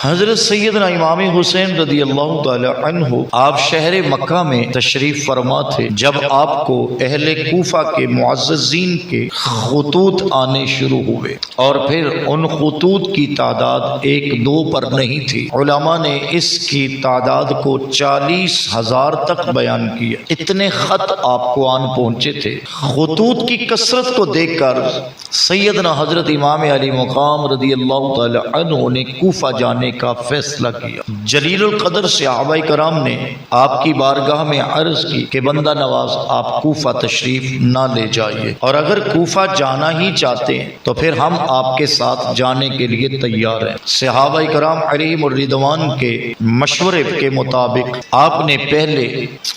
حضرت سیدنا امام حسین رضی اللہ تعالی عنہ آپ شہر مکہ میں تشریف فرما تھے جب آپ کو اہل کوفہ کے معززین کے خطوط آنے شروع ہوئے، اور پھر ان خطوط کی تعداد ایک دو پر نہیں تھی۔ علماء نے اس کی تعداد کو 40,000 تک بیان کیا، اتنے خط آپ کو آن پہنچے تھے۔ خطوط کی کثرت کو دیکھ کر سیدنا حضرت امام علی مقام رضی اللہ تعالی عنہ نے کوفہ جانے کا فیصلہ کیا۔ جلیل القدر صحابہ کرام نے آپ کی بارگاہ میں عرض کی کہ بندہ نواز آپ کوفہ تشریف نہ لے جائیے، اور اگر کوفہ جانا ہی چاہتے ہیں تو پھر ہم آپ کے ساتھ جانے کے لیے تیار ہیں۔ صحابہ کرام علیہم الرضوان کے مشورے کے مطابق آپ نے پہلے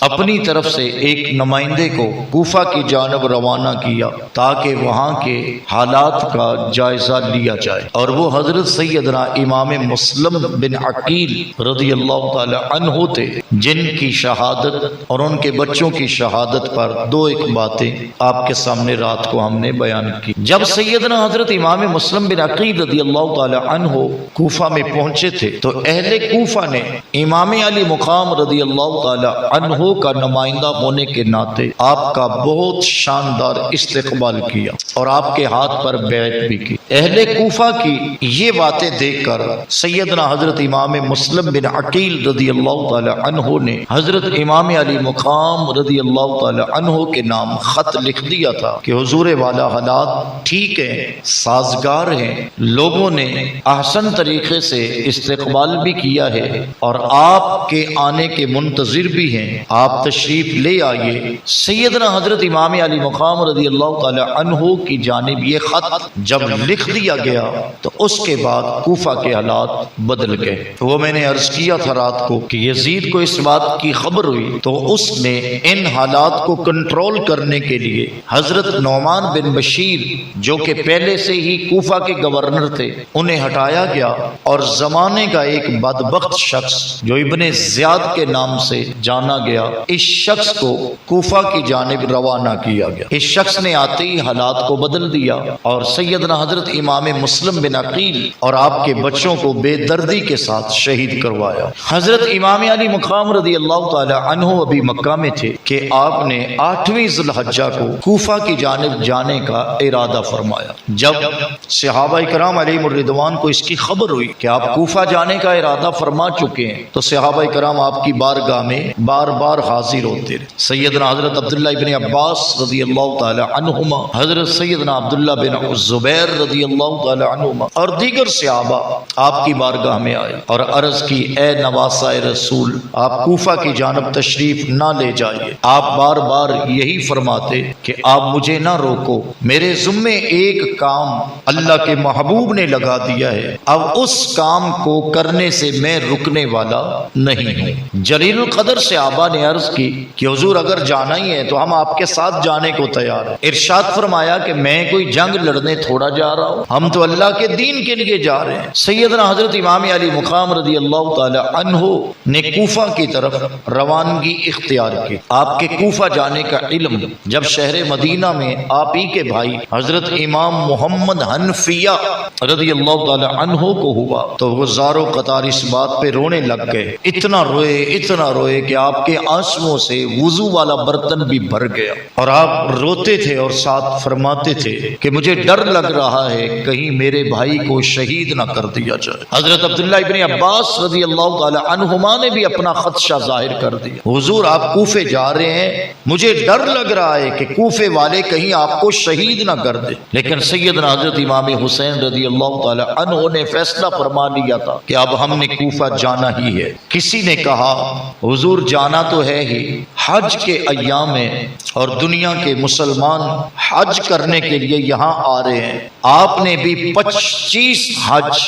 اپنی طرف سے ایک نمائندے کو کوفہ کی جانب روانہ کیا تاکہ وہاں کے حالات کا جائزہ لیا جائے، اور وہ حضرت سیدنا امام مسلم بن عقیل رضی اللہ تعالی عنہ تھے، جن کی شہادت اور ان کے بچوں کی شہادت پر دو ایک باتیں آپ کے سامنے رات کو ہم نے بیان کی۔ جب سیدنا حضرت امام مسلم بن عقیل رضی اللہ تعالی عنہ کوفہ میں پہنچے تھے تو اہل کوفہ نے امام علی مقام رضی اللہ تعالی عنہ کا نمائندہ ہونے کے ناطے آپ کا بہت شاندار استقبال کیا اور آپ کے ہاتھ پر بیعت بھی کی۔ اہل کوفہ کی یہ باتیں دیکھ کر سیدنا حضرت امام مسلم بن عقیل رضی اللہ تعالی عنہ نے حضرت امام علی مقام رضی اللہ تعالی عنہ کے نام خط لکھ دیا تھا کہ حضور والا حالات ٹھیک ہیں، سازگار ہیں، لوگوں نے احسن طریقے سے استقبال بھی کیا ہے اور آپ کے آنے کے منتظر بھی ہیں، آپ تشریف لے آئیے۔ سیدنا حضرت امام علی مقام رضی اللہ تعالی عنہ کی جانب یہ خط جب لکھ دیا گیا تو اس کے بعد کوفہ کے حالات بدل گئے۔ وہ میں نے عرض کیا تھا رات کو کہ یزید کو اس بات کی خبر ہوئی تو اس نے ان حالات کو کنٹرول کرنے کے لیے حضرت نعمان بن بشیر جو کہ پہلے سے ہی کوفہ کے گورنر تھے انہیں ہٹایا گیا، اور زمانے کا ایک بدبخت شخص جو ابن زیاد کے نام سے جانا گیا، اس شخص کو کوفہ کی جانب روانہ کیا گیا۔ اس شخص نے آتے ہی حالات کو بدل دیا اور سیدنا حضرت امام مسلم بن عقیل اور آپ کے بچوں کو بے دردی کے ساتھ شہید کروایا۔ حضرت امام علی مقام رضی اللہ تعالی عنہ ابھی مکہ میں تھے کہ آپ نے 8ویں ذی الحجہ کو کوفہ کی جانب جانے کا ارادہ فرمایا۔ جب صحابہ کرام علیہم الرضوان کو اس کی خبر ہوئی کہ آپ کوفہ جانے کا ارادہ فرما چکے ہیں تو صحابہ کرام آپ کی بارگاہ میں بار بار حاضر ہوتے رہے۔ سیدنا حضرت عبداللہ بن عباس رضی اللہ تعالی عنہما، حضرت سیدنا عبداللہ بن زبیر رضی اللہ تعالی عنہما اور دیگر صحابہ آپ کی بارگاہ میں آئے اور عرض کی، اے نواسہ رسول، آپ کوفہ کی جانب تشریف نہ لے جائیے۔ آپ بار بار یہی فرماتے کہ آپ مجھے نہ روکو، میرے ذمے ایک کام اللہ کے محبوب نے لگا دیا ہے، اب اس کام کو کرنے سے میں رکنے والا نہیں ہوں۔ جلیل القدر صحابہ نے عرض کی کہ حضور اگر جانا ہی ہے تو ہم آپ کے ساتھ جانے کو تیار ہیں۔ ارشاد فرمایا کہ میں کوئی جنگ لڑنے تھوڑا جا رہا ہوں، ہم تو اللہ کے دین کے لیے جا رہے ہیں۔ سیدنا حضرت امام علی مقام رضی اللہ تعالی عنہ نے کوفہ کی طرف روانگی اختیار کی۔ آپ کے کوفہ جانے کا علم جب شہر مدینہ میں آپ ہی کے بھائی حضرت امام محمد حنفیہ رضی اللہ تعالی عنہ کو ہوا تو وہ زار و قطار اس بات پہ رونے لگ گئے، اتنا روئے کہ آپ کے آنسوؤں سے وضو والا برتن بھی بھر گیا، اور آپ روتے تھے اور ساتھ فرماتے تھے کہ مجھے ڈر لگ رہا ہے کہیں میرے بھائی کو شہید نہ کر دیا جائے۔ حضرت عبداللہ ابن عباس رضی اللہ تعالی عنہما نے بھی اپنا خدشہ ظاہر کر دیا، حضور آپ کوفے جا رہے ہیں، مجھے ڈر لگ رہا ہے کہ کوفے والے کہیں آپ کو شہید نہ کر دیں۔ لیکن سیدنا حضرت امام حسین رضی اللہ تعالی عنہ نے فیصلہ فرما لیا تھا کہ اب ہم نے کوفہ جانا ہی ہے۔ کسی نے کہا حضور جانا تو ہے ہی، حج کے ایام میں اور دنیا کے مسلمان حج کرنے کے لیے یہاں آ رہے ہیں، آپ نے بھی 25 حج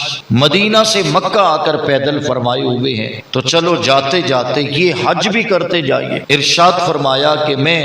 مدینہ سے مکہ آ کر پیدل فرمائے ہوئے ہیں، تو چلو جاتے جاتے یہ حج بھی کرتے جائیے۔ ارشاد فرمایا کہ میں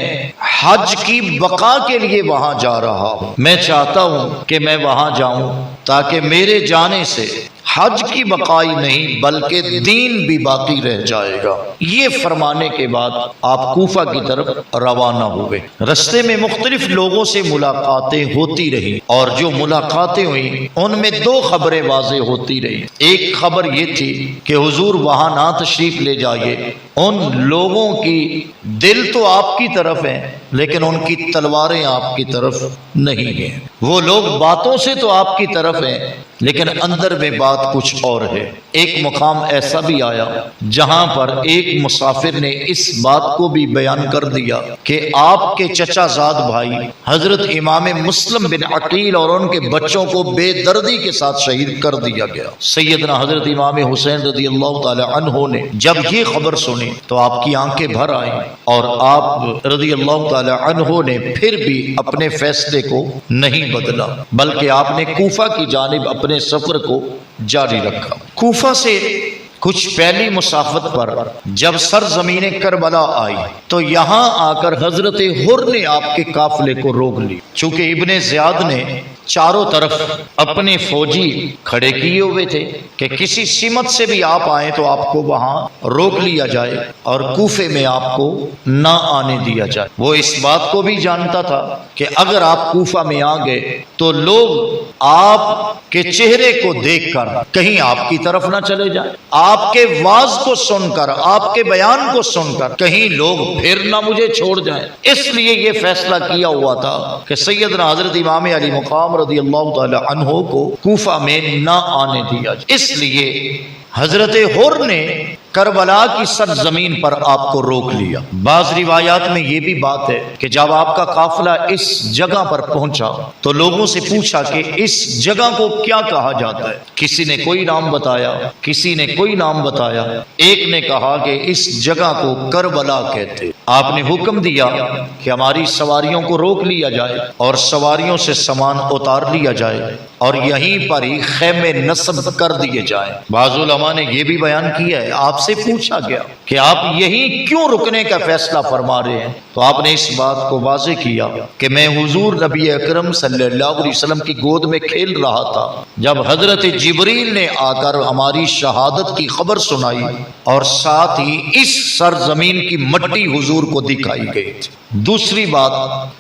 حج کی بقا کے لیے وہاں جا رہا ہوں، میں چاہتا ہوں کہ میں وہاں جاؤں تاکہ میرے جانے سے حج کی بقائی نہیں بلکہ دین بھی باقی رہ جائے گا۔ یہ فرمانے کے بعد آپ کوفہ کی طرف روانہ ہوئے۔ رستے میں مختلف لوگوں سے ملاقاتیں ہوتی رہی اور جو ملاقاتیں ہوئیں ان میں دو خبریں واضح ہوتی رہی۔ ایک خبر یہ تھی کہ حضور وہاں نہ تشریف لے جائیے، ان لوگوں کی دل تو آپ کی طرف ہیں لیکن ان کی تلواریں آپ کی طرف نہیں ہیں۔ وہ لوگ باتوں سے تو آپ کی طرف ہیں لیکن اندر میں بات کچھ اور ہے۔ ایک مقام ایسا بھی آیا جہاں پر ایک مسافر نے اس بات کو بھی بیان کر دیا کہ آپ کے چچا زاد بھائی حضرت امام مسلم بن عقیل اور ان کے بچوں کو بے دردی کے ساتھ شہید کر دیا گیا۔ سیدنا حضرت امام حسین رضی اللہ تعالی عنہ نے جب یہ خبر سنی تو آپ کی آنکھیں بھر آئیں اور آپ رضی اللہ تعالی عنہ نے پھر بھی اپنے فیصلے کو نہیں بدلا بلکہ آپ نے کوفہ کی جانب اپنے سفر کو جاری رکھا۔ کوفہ سے کچھ پہلی مسافت پر جب سرزمین کربلا آئی تو یہاں آ کر حضرت حر نے آپ کے قافلے کو روک لی، چونکہ ابن زیاد نے چاروں طرف اپنے فوجی کھڑے کیے ہوئے تھے کہ کسی سمت سے بھی آپ آئیں تو آپ کو وہاں روک لیا جائے اور کوفے میں آپ کو نہ آنے دیا جائے۔ وہ اس بات کو بھی جانتا تھا کہ اگر آپ کوفہ میں آ گئے تو لوگ آپ کے چہرے کو دیکھ کر کہیں آپ کی طرف نہ چلے جائیں، آپ کے واز کو سن کر آپ کے بیان کو سن کر کہیں لوگ پھر نہ مجھے چھوڑ جائیں۔ اس لیے یہ فیصلہ کیا ہوا تھا کہ سیدنا حضرت امام علی مقام رضی اللہ تعالی عنہ کو کوفہ میں نہ آنے دیا جائے۔ اس لیے حضرت حر نے کربلا کی سرزمین پر آپ کو روک لیا۔ بعض روایات میں یہ بھی بات ہے کہ جب آپ کا قافلہ اس جگہ پر پہنچا تو لوگوں سے پوچھا کہ اس جگہ کو کیا کہا جاتا ہے۔ کسی نے کوئی نام بتایا، کسی نے کوئی نام بتایا، ایک نے کہا کہ اس جگہ کو کربلا کہتے۔ آپ نے حکم دیا کہ ہماری سواریوں کو روک لیا جائے اور سواریوں سے سامان اتار لیا جائے اور یہیں پر ہی خیمے نصب کر دیے جائیں۔ بعض علماء نے یہ بھی بیان کیا ہے، آپ سے پوچھا گیا کہ آپ یہیں کیوں رکنے کا فیصلہ فرما رہے ہیں، تو آپ نے اس بات کو واضح کیا کہ میں حضور نبی اکرم صلی اللہ علیہ وسلم کی گود میں کھیل رہا تھا جب حضرت جبریل نے آ کر ہماری شہادت کی خبر سنائی اور ساتھ ہی اس سرزمین کی مٹی حضور کو دکھائی گئی تھی۔ دوسری بات،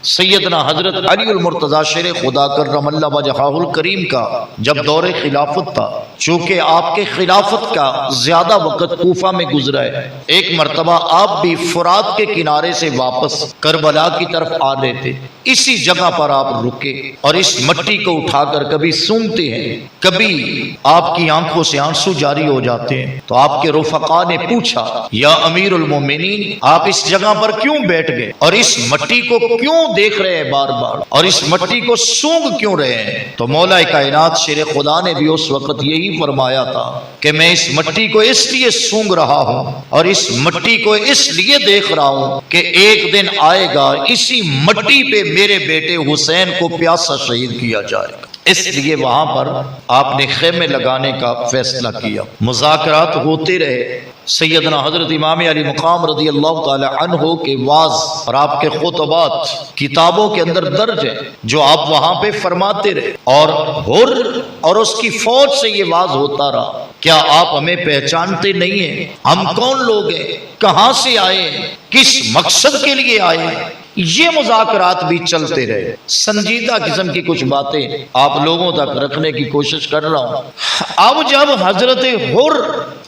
سیدنا حضرت علی المرتضی شیر خدا کرم اللہ وجہہ الکریم کا جب دور خلافت تھا، چونکہ آپ کے خلافت کا زیادہ وقت کوفہ میں گزرا ہے، ایک مرتبہ آپ بھی فرات کے کنارے سے واپس کربلا کی طرف آ رہے تھے، اسی جگہ پر آپ رکے اور اس مٹی کو اٹھا کر کبھی سونگتے ہیں، کبھی آپ کی آنکھوں سے آنسو جاری ہو جاتے ہیں۔ تو آپ کے رفقا نے پوچھا، یا امیر المومنین، آپ اس جگہ پر کیوں بیٹھ گئے اور اس مٹی کو کیوں دیکھ رہے ہیں بار بار اور اس مٹی کو سونگ کیوں رہے ہیں؟ تو مولا کائنات شیر خدا نے بھی اس وقت یہی فرمایا تھا کہ میں اس مٹی کو اس لیے سونگ رہا ہوں اور اس مٹی کو اس لیے دیکھ رہا ہوں کہ ایک دن آئے گا اسی مٹی پہ میرے بیٹے حسین کو پیاسا شہید کیا جائے گا۔ اس لیے وہاں پر آپ نے خیمے لگانے کا فیصلہ کیا۔ مذاکرات ہوتے رہے۔ سیدنا حضرت امام علی مقام رضی اللہ تعالی عنہ کے واعظ اور آپ کے خطبات کتابوں کے اندر درج ہیں جو آپ وہاں پہ فرماتے رہے، اور حر اور اس کی فوج سے یہ واعظ ہوتا رہا، کیا آپ ہمیں پہچانتے نہیں ہیں؟ ہم کون لوگ ہیں؟ کہاں سے آئے ہیں؟ کس مقصد کے لیے آئے ہیں؟ یہ مذاکرات بھی چلتے رہے۔ سنجیدہ قسم کی کچھ باتیں آپ لوگوں تک رکھنے کی کوشش کر رہا ہوں۔ اب جب حضرت حر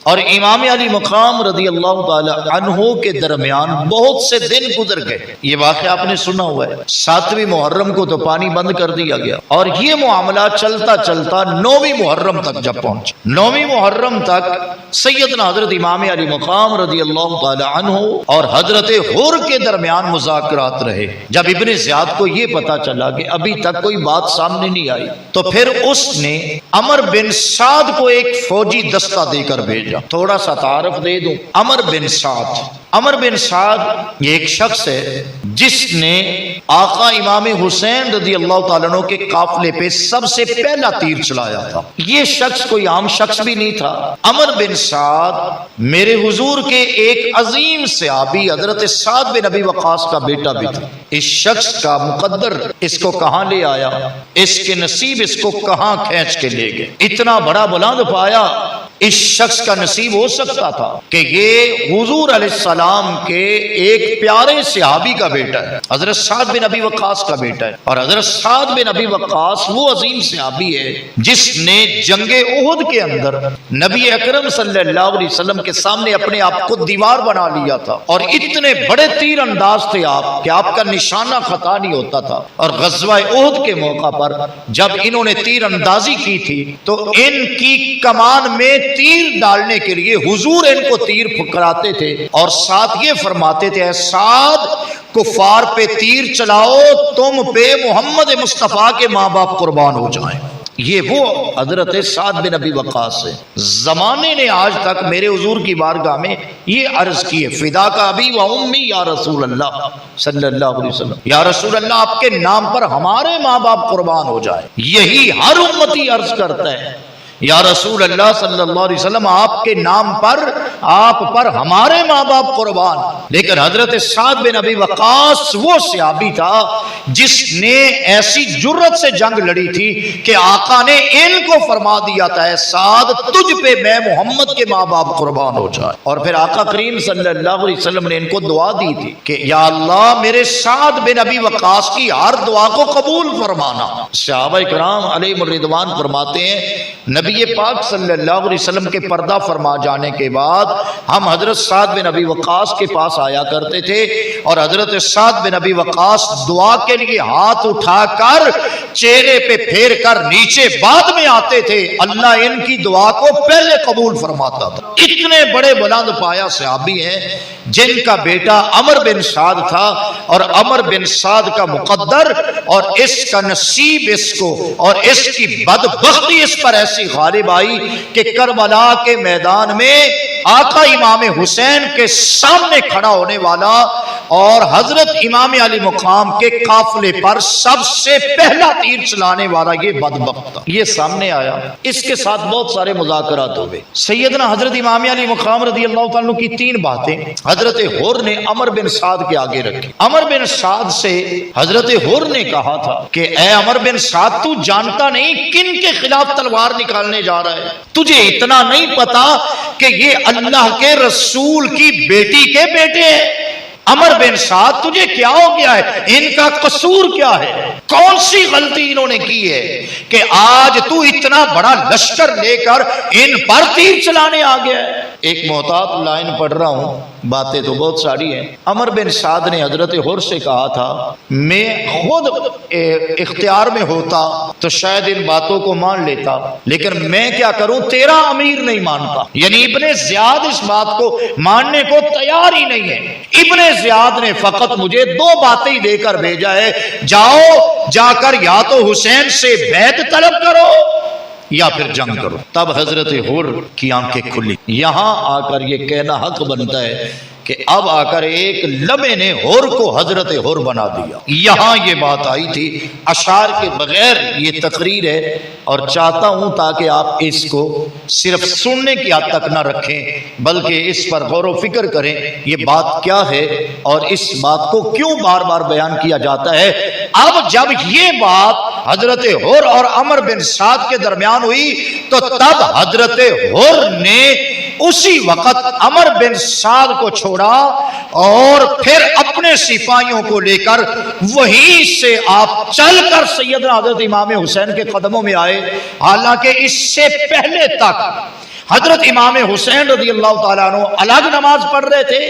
اور امام علی مقام رضی اللہ تعالی عنہ کے درمیان بہت سے دن گزر گئے، یہ واقعہ آپ نے سنا ہوا ہے، 7ویں محرم کو تو پانی بند کر دیا گیا اور یہ معاملہ چلتا چلتا 9ویں محرم تک جب پہنچا۔ 9ویں محرم تک سیدنا حضرت امام علی مقام رضی اللہ تعالی عنہ اور حضرت حر کے درمیان مذاکرات رہے۔ جب ابن زیاد کو یہ پتا چلا کہ ابھی تک کوئی بات سامنے نہیں آئی تو پھر اس نے عمر بن سعد کو ایک فوجی دستہ دے کر بھیجا۔ تھوڑا سا تعارف دے دوں، عمر بن سعد عمر بن سعد یہ ایک شخص ہے جس نے آقا امام حسین رضی اللہ تعالیٰ عنہ کے قافلے پہ سب سے پہلا تیر چلایا تھا۔ یہ شخص کوئی عام شخص بھی نہیں تھا۔ عمر بن سعد میرے حضور کے ایک عظیم صحابی حضرت سعد بن ابی وقاص کا بیٹا بھی تھا۔ اس شخص کا مقدر اس کو کہاں لے آیا، اس کے نصیب اس کو کہاں کھینچ کے لے گئے۔ اتنا بڑا بلند پایا اس شخص کا نصیب ہو سکتا تھا کہ یہ حضور علیہ السلام کے ایک پیارے صحابی کا بیٹا ہے، حضرت سعد بن ابی وقاص کا بیٹا ہے۔ اور حضرت سعد بن ابی وقاص وہ عظیم صحابی ہے جس نے جنگ احد کے اندر نبی اکرم صلی اللہ علیہ وسلم کے سامنے اپنے آپ کو دیوار بنا لیا تھا، اور اتنے بڑے تیر انداز تھے آپ کہ آپ کا نشانہ خطا نہیں ہوتا تھا۔ اور غزوہ احد کے موقع پر جب انہوں نے تیر اندازی کی تھی تو ان کی کمان میں تیر ڈالنے کے لیے حضور ان کو تیر پکڑاتے تھے اور ساتھ یہ فرماتے تھے، اے سعد کفار پہ تیر چلاؤ، تم پہ محمد مصطفیٰ کے ماں باپ قربان ہو جائیں۔ یہ وہ حضرت سعد بن ابی وقاص ہے۔ زمانے نے آج تک میرے حضور کی بارگاہ میں یہ عرض کی ہے، فدا کا ابی و امی یا رسول اللہ صلی اللہ علیہ وسلم، یا رسول اللہ آپ کے نام پر ہمارے ماں باپ قربان ہو جائے۔ یہی ہر امتی عرض کرتا ہے، یا رسول اللہ صلی اللہ علیہ وسلم آپ کے نام پر آپ پر ہمارے ماں باپ قربان۔ لیکن حضرت سعد بن ابی وقاص وہ صحابی تھا جس نے ایسی جرت سے جنگ لڑی تھی کہ آقا نے ان کو فرما دیا تھا، اے سعد تجھ پہ میں محمد کے ماں باپ قربان ہو جائے۔ اور پھر آقا کریم صلی اللہ علیہ وسلم نے ان کو دعا دی تھی کہ یا اللہ میرے سعد بن ابی وقاص کی ہر دعا کو قبول فرمانا۔ صحابہ کرام علیہم الرضوان فرماتے ہیں، نبی پاک صلی اللہ علیہ وسلم کے پردہ فرما جانے کے بعد ہم حضرت سعد بن ابی وقاص کے پاس آیا کرتے تھے، اور حضرت سعد بن ابی وقاص دعا کے لیے ہاتھ اٹھا کر چہرے پہ پھیر کر نیچے بعد میں آتے تھے، اللہ ان کی دعا کو پہلے قبول فرماتا تھا۔ اتنے بڑے بلند پایا صحابی ہیں جن کا بیٹا عمر بن سعد تھا، اور عمر بن سعد کا مقدر اور اس کا نصیب اس کو اور اس کی بدبختی اس پر ایسی غالب آئی کہ کربلا کے میدان میں آقا امام حسین کے سامنے کھڑا ہونے والا اور حضرت امام علی مقام کے قافلے پر سب سے پہلا تیر چلانے والا یہ بدبخت تھا، یہ سامنے آیا۔ اس کے ساتھ بہت سارے مذاکرات ہوئے۔ سیدنا حضرت امام علی مقام رضی اللہ تعالیٰ عنہ کی تین باتیں حضرت حر نے عمر بن سعد کے آگے رکھی۔ عمر بن سعد سے حضرت حر نے کہا تھا کہ اے عمر بن سعد تو جانتا نہیں کن کے خلاف تلوار نکالنے جا رہا ہے؟ تجھے اتنا نہیں پتا کہ یہ اللہ کے رسول کی بیٹی کے بیٹے ہیں؟ عمر بن سعد تجھے کیا ہو گیا ہے؟ ان کا قصور کیا ہے؟ کون سی غلطی انہوں نے کی ہے کہ آج تو اتنا بڑا لشکر لے کر ان پر تیر چلانے آ گیا ہے؟ ایک محتاط لائن پڑھ رہا ہوں، باتیں تو بہت ساری ہیں۔ عمر بن سعد نے حضرت حر سے کہا تھا میں خود اختیار میں ہوتا تو شاید ان باتوں کو مان لیتا، لیکن میں کیا کروں، تیرا امیر نہیں مانتا۔ یعنی ابن زیاد اس بات کو ماننے کو تیار ہی نہیں ہے۔ ابن زیاد نے فقط مجھے دو باتیں ہی دے کر بھیجا ہے، جاؤ جا کر یا تو حسین سے بیعت طلب کرو یا پھر جنگ کرو۔ تب حضرت حر کی آنکھیں کھلی۔ یہاں آ کر یہ کہنا حق بنتا ہے کہ اب آ کر ایک لمحے نے حر کو حضرت حر بنا دیا۔ یہاں یہ بات آئی تھی، اشعار کے بغیر یہ تقریر ہے، اور چاہتا ہوں تاکہ آپ اس کو صرف سننے کی حد تک نہ رکھیں بلکہ اس پر غور و فکر کریں یہ بات کیا ہے اور اس بات کو کیوں بار بار بیان کیا جاتا ہے۔ اب جب یہ بات حضرت حر اور عمر بن سعد کے درمیان ہوئی تو تب حضرت حر نے اسی وقت عمر بن سعد کو چھوڑا اور پھر اپنے سپاہیوں کو لے کر وہیں سے آپ چل کر سیدنا حضرت امام حسین کے قدموں میں آئے۔ حالانکہ اس سے پہلے تک حضرت امام حسین رضی اللہ تعالیٰ عنہ الگ نماز پڑھ رہے تھے،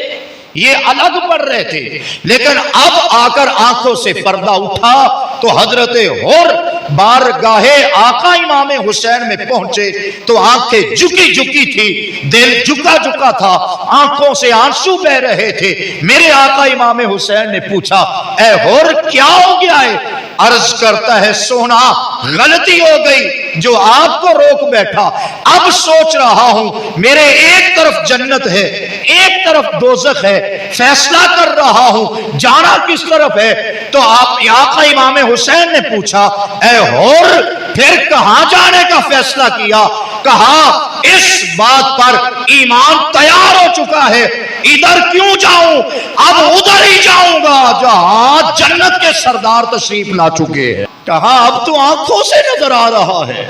یہ الگ پڑھ رہے تھے، لیکن اب آ کر آنکھوں سے پردہ اٹھا تو حضرت حر بارگاہ آقا امام حسین میں پہنچے تو آنکھیں جھکی جھکی تھی، دل جھکا جھکا تھا، آنکھوں سے آنسو بہ رہے تھے۔ میرے آقا امام حسین نے پوچھا اے ہور کیا ہو گیا ہے؟ عرض کرتا ہے سونا غلطی ہو گئی جو آپ کو روک بیٹھا، اب سوچ رہا ہوں میرے ایک طرف جنت ہے ایک طرف دوزخ ہے، فیصلہ کر رہا ہوں جانا کس طرف ہے۔ تو آپ آقا امام حسین نے پوچھا اے ہور پھر کہاں جانے کا فیصلہ کیا؟ کہا اس بات پر ایمان تیار ہو چکا ہے، ادھر کیوں جاؤں، اب ادھر ہی جاؤں گا جہاں جنت کے سردار تشریف لا چکے ہیں۔ کہا اب تو آنکھوں سے نظر آ رہا ہے،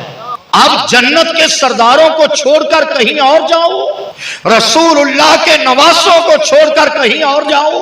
اب جنت کے سرداروں کو چھوڑ کر کہیں اور جاؤ، رسول اللہ کے نواسوں کو چھوڑ کر کہیں اور جاؤ،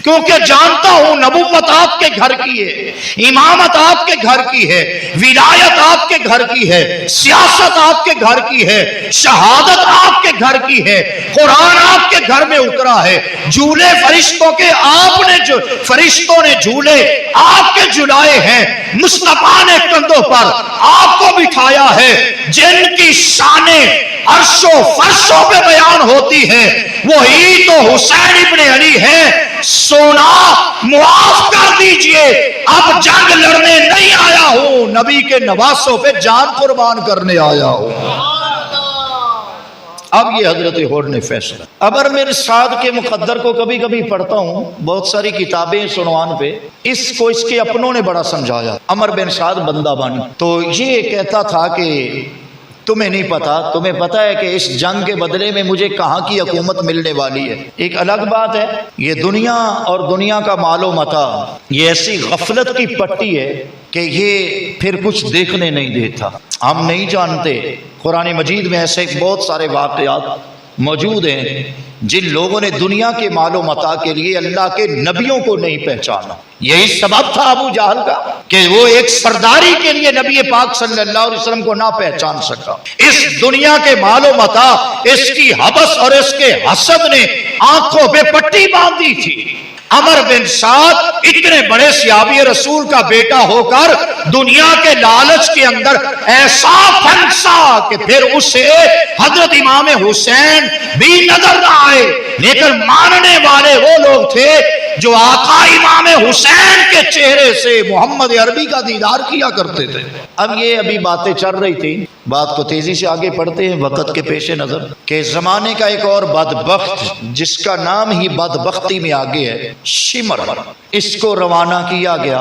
کیونکہ جانتا ہوں نبوت آپ کے گھر کی ہے، امامت آپ کے گھر کی ہے، ولایت آپ کے گھر کی ہے، سیاست آپ کے گھر کی ہے، شہادت آپ کے گھر کی ہے، قرآن آپ کے گھر میں اترا ہے، جھولے فرشتوں کے آپ نے جو فرشتوں نے جھولے آپ کے جھلائے ہیں، مصطفیٰ نے کندھوں پر آپ کو بٹھایا ہے، جن کی شانیں عرش و فرشوں پہ بیان ہوتی ہے وہی تو حسین ابن علی ہے۔ سونا معاف کر دیجئے، اب جنگ لڑنے نہیں آیا ہوں، نبی کے نواسوں پہ جان قربان کرنے آیا ہوں۔ اب یہ حضرت ہور نے فیصلہ، عمر بن سعد کے مقدر کو کبھی کبھی پڑھتا ہوں، بہت ساری کتابیں سنوان پہ، اس کو اس کے اپنوں نے بڑا سمجھایا۔ عمر بن سعد بندہ بانی تو یہ کہتا تھا کہ تمہیں نہیں پتا، تمہیں پتا ہے کہ اس جنگ کے بدلے میں مجھے کہاں کی حکومت ملنے والی ہے۔ ایک الگ بات ہے یہ دنیا اور دنیا کا مال و متاع، یہ ایسی غفلت کی پٹی ہے کہ یہ پھر کچھ دیکھنے نہیں دیتا۔ ہم نہیں جانتے، قرآن مجید میں ایسے بہت سارے واقعات موجود ہیں جن لوگوں نے دنیا کے مال و متاع کے لیے اللہ کے نبیوں کو نہیں پہچانا۔ یہی سبب تھا ابو جہل کا کہ وہ ایک سرداری کے لیے نبی پاک صلی اللہ علیہ وسلم کو نہ پہچان سکا۔ اس دنیا کے مال و متاع، اس کی حبس اور اس کے حسد نے آنکھوں پہ پٹی باندھی تھی۔ عمر بن سعد اتنے بڑے صحابی رسول کا بیٹا ہو کر دنیا کے لالچ کے اندر ایسا پھنسا کہ پھر اسے حضرت امام حسین بھی نظر نہ آئے، لیکن ماننے والے وہ لوگ تھے جو آقا امام حسین کے چہرے سے محمد عربی کا دیدار کیا کرتے تھے۔ اب یہ ابھی باتیں چل رہی تھی، بات کو تیزی سے آگے پڑھتے ہیں وقت کے پیش نظر، کہ زمانے کا ایک اور بدبخت جس کا نام ہی بدبختی میں آگے ہے، شمر، اس کو روانہ کیا گیا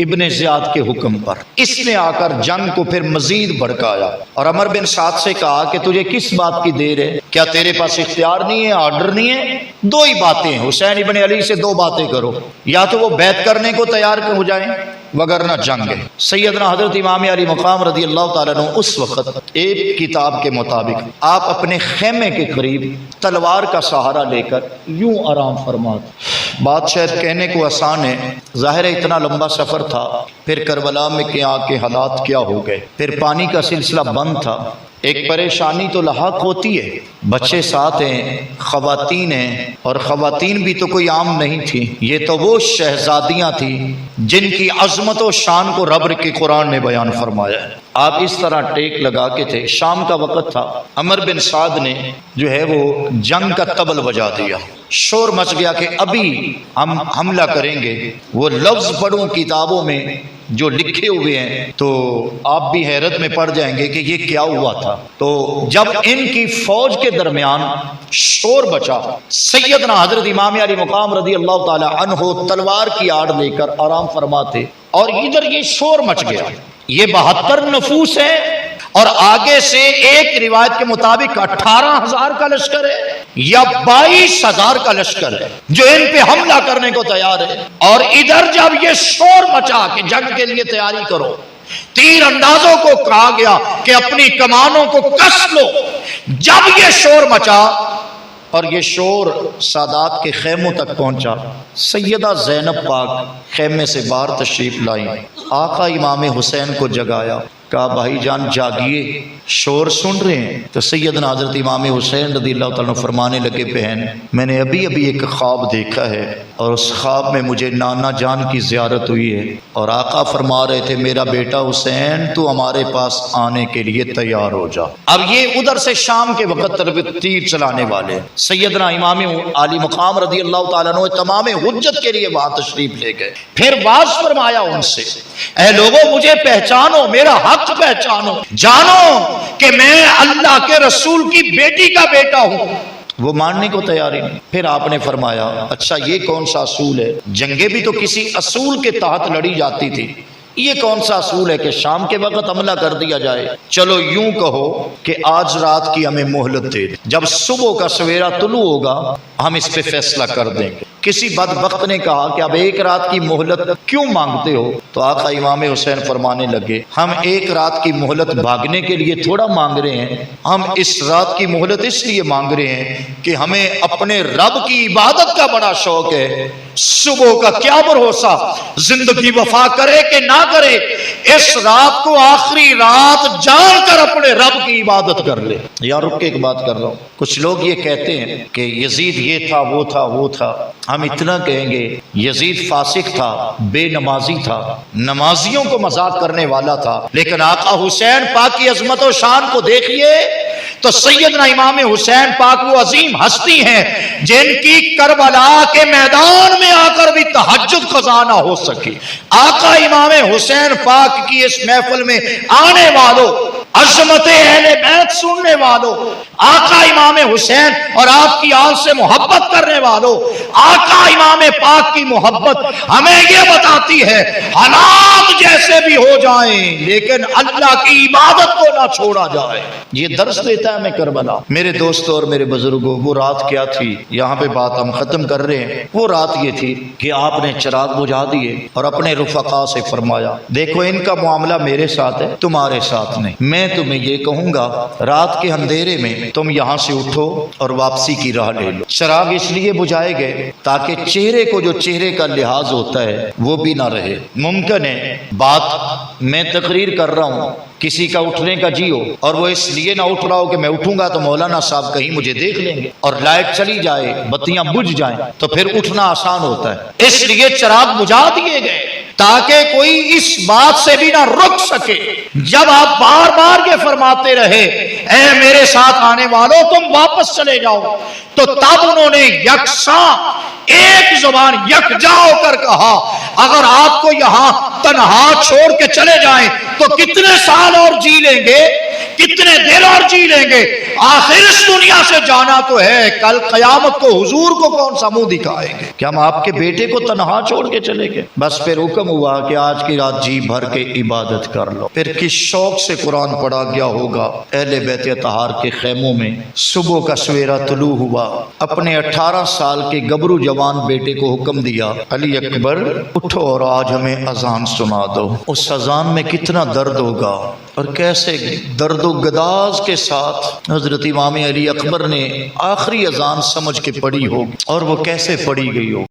ابن زیاد کے حکم پر۔ اس نے آ کر جنگ کو پھر مزید بھڑکایا اور عمر بن سعد سے کہا کہ تجھے کس بات کی دیر ہے، کیا تیرے پاس اختیار نہیں ہے، آرڈر نہیں ہے؟ دو ہی باتیں ہیں، حسین ابن علی سے دو باتیں کرو، یا تو وہ بیعت کرنے کو تیار ہو جائیں وگرنہ جنگ ہے۔ سیدنا حضرت امام علی مقام رضی اللہ تعالیٰ عنہ اس وقت ایک کتاب کے مطابق آپ اپنے خیمے کے قریب تلوار کا سہارا لے کر یوں آرام فرماتے۔ بات شاید کہنے کو آسان ہے، ظاہر ہے اتنا لمبا سفر تھا، پھر کربلا میں کیا کے حالات کیا ہو گئے، پھر پانی کا سلسلہ بند تھا، ایک پریشانی تو لاحق ہوتی ہے، بچے ساتھ ہیں، خواتین ہیں، اور خواتین بھی تو کوئی عام نہیں تھی، یہ تو وہ شہزادیاں تھیں جن کی عظمت و شان کو رب کے قرآن نے بیان فرمایا ہے۔ آپ اس طرح ٹیک لگا کے تھے، شام کا وقت تھا، عمر بن سعد نے جو ہے وہ جنگ کا طبل بجا دیا، شور مچ گیا کہ ابھی ہم حملہ کریں گے۔ وہ لفظ پڑھوں کتابوں میں جو لکھے ہوئے ہیں تو آپ بھی حیرت میں پڑ جائیں گے کہ یہ کیا ہوا تھا۔ تو جب ان کی فوج کے درمیان شور بچا، سیدنا حضرت امام علی مقام رضی اللہ تعالی عنہ تلوار کی آڑ لے کر آرام فرماتے اور ادھر یہ شور مچ گیا۔ یہ 72 نفوس ہے اور آگے سے ایک روایت کے مطابق 18,000 کا لشکر ہے یا 22,000 کا لشکر ہے جو ان پہ حملہ کرنے کو تیار ہے، اور ادھر جب یہ شور مچا کہ جنگ کے لیے تیاری کرو، تیر اندازوں کو کہا گیا کہ اپنی کمانوں کو کس لو۔ جب یہ شور مچا اور یہ شور سادات کے خیموں تک پہنچا، سیدہ زینب پاک خیمے سے باہر تشریف لائیں، آقا امام حسین کو جگایا، کہا بھائی جان جاگیے، شور سن رہے ہیں؟ تو سیدنا حضرت امام حسین رضی اللہ تعالیٰ عنہ فرمانے لگے بہن میں نے ابھی ایک خواب دیکھا ہے اور اس خواب میں مجھے نانا جان کی زیارت ہوئی ہے اور آقا فرما رہے تھے میرا بیٹا حسین تو ہمارے پاس آنے کے لیے تیار ہو جا۔ اب یہ ادھر سے شام کے وقت تیر چلانے والے سیدنا امام عالی مقام رضی اللہ تعالیٰ عنہ تمام حجت کے لیے وہاں تشریف لے گئے، پھر واز فرمایا ان سے اے لوگوں مجھے پہچانو، میرا حق پہچانو، جانو کہ میں اللہ کے رسول کی بیٹی کا بیٹا ہوں۔ وہ ماننے کو تیار ہی نہیں۔ پھر آپ نے فرمایا اچھا یہ کون سا اصول ہے؟ جنگیں بھی تو کسی اصول کے تحت لڑی جاتی تھی، یہ کون سا اصول ہے کہ شام کے وقت حملہ کر دیا جائے؟ چلو یوں کہو کہ آج رات کی ہمیں مہلت دے دیں، جب صبح کا سویرا طلوع ہوگا ہم اس پہ فیصلہ کر دیں گے۔ کسی بدبخت نے کہا کہ اب ایک رات کی مہلت کیوں مانگتے ہو؟ تو آقا امام حسین فرمانے لگے ہم ایک رات کی مہلت بھاگنے کے لیے تھوڑا مانگ رہے ہیں، ہم اس رات کی مہلت اس لیے مانگ رہے ہیں کہ ہمیں اپنے رب کی عبادت کا بڑا شوق ہے۔ صبح کا کیا بھروسہ زندگی وفا کرے کہ نہ کرے، اس رات کو آخری رات جان کر اپنے رب کی عبادت کر لے۔ یار رک کے ایک بات کر رہا ہوں، کچھ لوگ یہ کہتے ہیں کہ یزید یہ تھا وہ تھا وہ تھا، ہم اتنا کہیں گے یزید فاسق تھا، بے نمازی تھا، نمازیوں کو مذاق کرنے والا تھا، لیکن آقا حسین پاک کی عظمت و شان کو دیکھیے تو سیدنا امام حسین پاک وہ عظیم ہستی ہیں جن کی کربلا کے میدان میں آ کر بھی تہجد قضا نہ ہو سکی۔ آقا امام حسین پاک کی اس محفل میں آنے والوں، عظمت اہل بیت سننے والوں، آقا امام حسین اور آپ کی آل سے محبت کرنے والوں، آقا امام پاک کی محبت ہمیں یہ بتاتی ہے حالات جیسے بھی ہو جائیں لیکن اللہ کی عبادت کو نہ چھوڑا جائے۔ یہ درس دیتا ہے ہمیں کربلا۔ میرے دوستوں اور میرے بزرگوں، وہ رات کیا تھی؟ یہاں پہ بات ہم ختم کر رہے ہیں۔ وہ رات یہ تھی کہ آپ نے چراغ بجھا دیے اور اپنے رفقا سے فرمایا دیکھو ان کا معاملہ میرے ساتھ ہے، تمہارے ساتھ نہیں۔ میں تمہیں یہ کہوں گا رات کے اندھیرے میں تم یہاں سے اٹھو اور واپسی کی راہ لے لو۔ چراغ اس لیے بجھائے گئے تاکہ چہرے کو جو چہرے کا لحاظ ہوتا ہے وہ بھی نہ رہے۔ ممکن ہے بات میں تقریر کر رہا ہوں، کسی کا اٹھنے کا جی ہو اور وہ اس لیے نہ اٹھ رہا ہو کہ میں اٹھوں گا تو مولانا صاحب کہیں مجھے دیکھ لیں گے، اور لائٹ چلی جائے، بتیاں بجھ جائیں تو پھر اٹھنا آسان ہوتا ہے۔ اس لیے چراغ بجھا دیے گئے تاکہ کوئی اس بات سے بھی نہ رک سکے۔ جب آپ بار بار یہ فرماتے رہے اے میرے ساتھ آنے والوں تم واپس چلے جاؤ، تو تب انہوں نے یکساں ایک زبان یکجا ہو کر کہا اگر آپ کو یہاں تنہا چھوڑ کے چلے جائیں تو کتنے سال اور جی لیں گے، کتنے دیر اور جی لیں گے، آخر اس دنیا سے جانا تو ہے، کل قیامت کو حضور کو کون سا منہ دکھائیں گے؟ کہ ہم آپ کے بیٹے کو تنہا چھوڑ کے چلے گئے؟ بس پھر حکم ہوا کہ آج کی رات جی بھر کے عبادت کر لو۔ پھر کس شوق سے قرآن پڑھا گیا ہوگا اہل بیت اطہار کے خیموں میں۔ صبح کا سویرا طلوع ہوا، اپنے 18 سال کے گبرو جوان بیٹے کو حکم دیا علی اکبر اٹھو اور آج ہمیں اذان سنا دو۔ اس اذان میں کتنا درد ہوگا اور کیسے درد و گداز کے ساتھ حضرت امام علی اکبر نے آخری اذان سمجھ کے پڑھی ہوگی اور وہ کیسے پڑھی گئی ہو۔